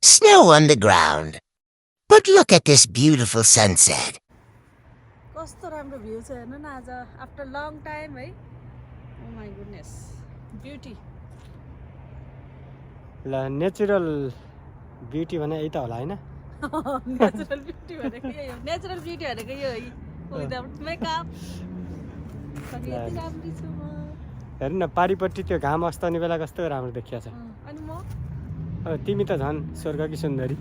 snow on the ground. But look at this beautiful sunset. कस्तो राम्रो view छ हेर्नु न आज आफ्टर लङ टाइम है ओ माई गुडनेस ब्युटी ल नेचुरल ब्युटी भने यही त होला हैन नेचुरल ब्युटी भनेको यही हो नेचुरल ब्युटी भनेको यो हो विदाउट मेकअप अनि यति राम्रो छु म हेर्नु न पारिपट्टि त्यो घाम अस्ताउने बेला कस्तो राम्रो देखिया छ अनि म अब तिमी त झन् स्वर्गकी सुन्दरी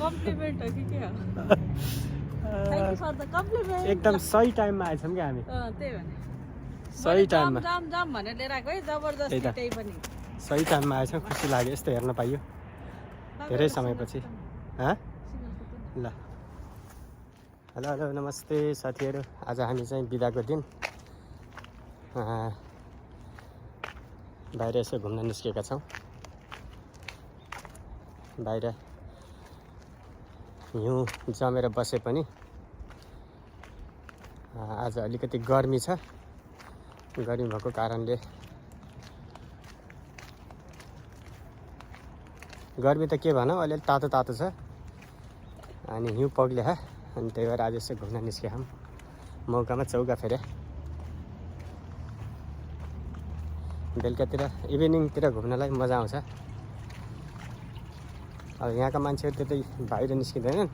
कम्प्लिमेन्ट हो कि के हो thank you for the compliment एकदम सही टाइममा आएछौँ क्या हामी त्यही भने सही टाइममा जाम जाम भनेर लिएर आएको है जबरजस्ती त्यही पनि सही टाइममा आएछौँ खुसी लाग्यो यस्तो हेर्न पाइयो धेरै समयपछि ल हेलो हेलो नमस्ते साथीहरू आज हामी चाहिँ बिदाको दिन बाहिर यसो घुम्न निस्केका छौँ बाहिर हिउँ जमेर बसे पनि आज अलिकति गर्मी छ गर्मी भएको कारणले गर्मी त के भनौँ अलिअलि तातो तातो छ अनि हिउँ पग्ले अनि त्यही भएर आज यसो घुम्न निस्केका छौँ मौकामा चौका फेरे बेलुकातिर इभिनिङतिर घुम्नलाई मजा आउँछ अब यहाँका मान्छेहरू त्यतै बाहिर निस्किँदैनन्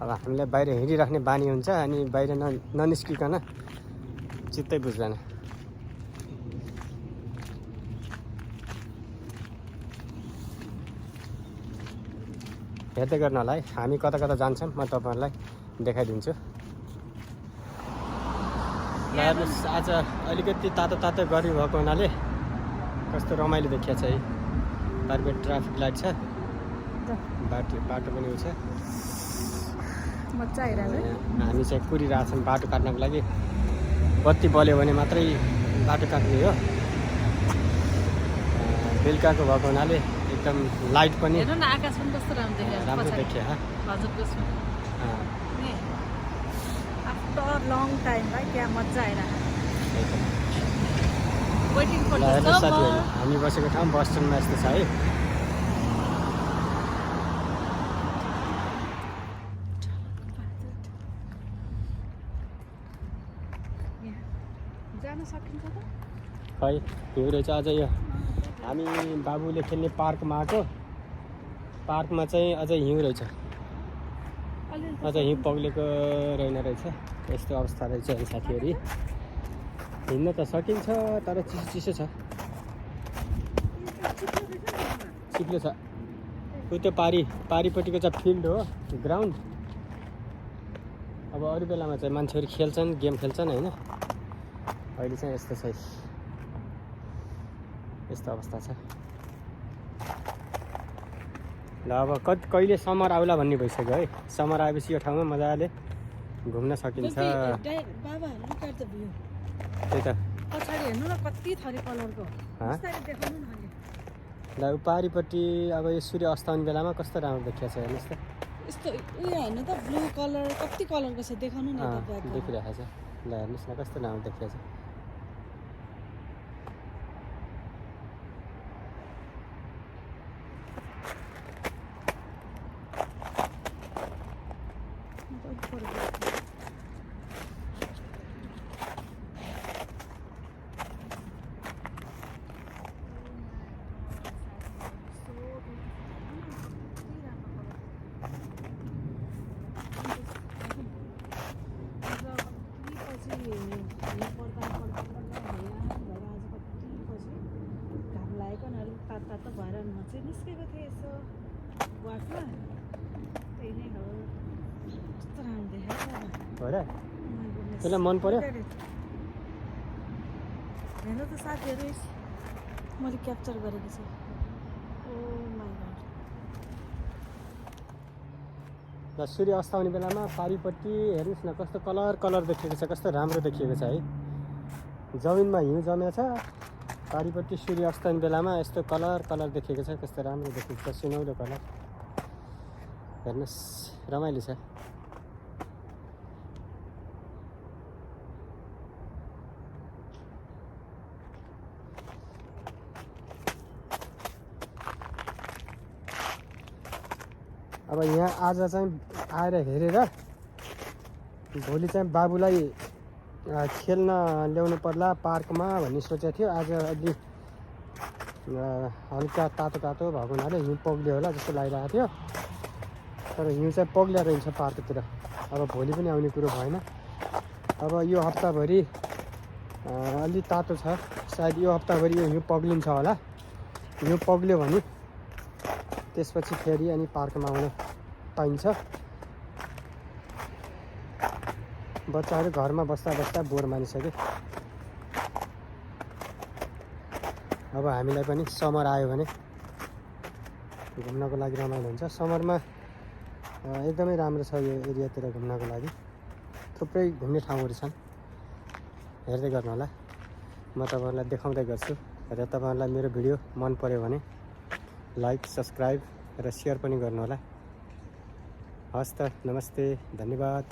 अब हामीलाई बाहिर हिँडिराख्ने बानी हुन्छ अनि बाहिर ननिस्किकन चित्तै बुझ्दैन हेर्दै गर्नु होला है हामी कता कता जान्छौँ म तपाईँहरूलाई देखाइदिन्छु आज अलिकति तातो तातो गर्मी भएको हुनाले कस्तो रमाइलो देखिया छ है पारिपट्टि ट्राफिक लाइट छ बाटो पनि छ मजा आइरहेको हामी चाहिँ कुरिरहेछौँ बाटो काट्नको लागि बत्ती बल्यो भने मात्रै बाटो काट्ने हो बेलुकाको भएको हुनाले एकदम लाइट पनि हेर्नु न आकाश पनि कस्तो राम्रो देखियो हजुरको आफ्टर लङ टाइम है क्या मजा आइरहेको वेटिङ फर द समर हामी बसेको ठाउँ बस स्ट्यान्डमा यस्तो छ है जान सकिन्छ त खै हिउँ रहेछ अझ यो हामी बाबुले खेल्ने पार्कमा आएको पार्कमा चाहिँ अझै हिउँ रहेछ अझ हिउँ पग्लेको रहेन रहेछ यस्तो अवस्था रहेछ साथीहरू हिँड्न त सकिन्छ तर चिसो चिसो छ चिप्लो छ ऊ त्यो पारिपट्टिको चाहिँ फिल्ड हो ग्राउन्ड अब अरू बेलामा चाहिँ मान्छेहरू खेल्छन् गेम खेल्छन् होइन अहिले चाहिँ यस्तो छ यस्तो अवस्था छ ल अब कहिले समर आउला भन्ने भइसक्यो है समर आएपछि यो ठाउँमा मजाले घुम्न सकिन्छ त्यही त पछाडि हेर्नु न कति थरी कलरको देखाउनु न ल पारिपट्टि अब यो सूर्य अस्ताउने बेलामा कस्तो राम्रो देखिएको छ हेर्नुहोस् त यस्तो उयो हेर्नु त ब्लू कलर कति कलरको छ देखाउनु न देखिरहेको छ ल हेर्नुहोस् न कस्तो राम्रो देखिएको छ तातो भएर म चाहिँ निस्केको थिएँ यसो वाकमा त्यही नै हो कस्तो राम्रो देखाएको हो र त्यसलाई मन पर्यो हेर्नु त साथीहरू मैले क्याप्चर गरेको छु ओ माई गॉड र सूर्य अस्ताउने बेलामा पारिपट्टि हेर्नुहोस् न कस्तो कलर देखिएको छ कस्तो राम्रो देखिएको छ है जमिनमा हिउँ जमेको छ पारिपट्टि सूर्य अस्ताउने बेलामा यस्तो कलर देखिएको छ कस्तो राम्रो देखिएको छ सुनौलो कलर हेर्नुहोस् रमाइलो छ अब यहाँ आज चाहिँ आएर हेरेर भोलि चाहिँ बाबुलाई खेल्न ल्याउनु पर्ला पार्कमा भन्ने सोचेको थियो। आज अलि हल्का तातो तातो भएको हुनाले हिउँ पग्लियो होला जस्तो लागिरहेको थियो, तर हिउँ चाहिँ पग्लिएर रहन्छ पार्कतिर। अब भोलि पनि आउने कुरो भएन। अब यो हप्ताभरि अलि तातो छ, सायद यो हप्ताभरि यो हिउँ पग्लिन्छ होला। हिउँ पग्ल्यो भने त्यसपछि फेरि अनि पार्कमा आउन पाइन्छ। बच्चाहरू घरमा बस्दा बस्दा बोर मानिसक्यो। अब हामीलाई पनि समर आयो भने घुम्नको लागि रमाइलो हुन्छ। समरमा एकदमै राम्रो छ यो एरियातिर घुम्नको लागि, थुप्रै घुम्ने ठाउँहरू छन्, हेर्दै गर्नु होला। म तपाईँहरूलाई देखाउँदै गर्छु र तपाईँहरूलाई मेरो भिडियो मन पर्यो भने लाइक, सब्सक्राइब र सेयर पनि गर्नु होला। हस् त, नमस्ते, धन्यवाद।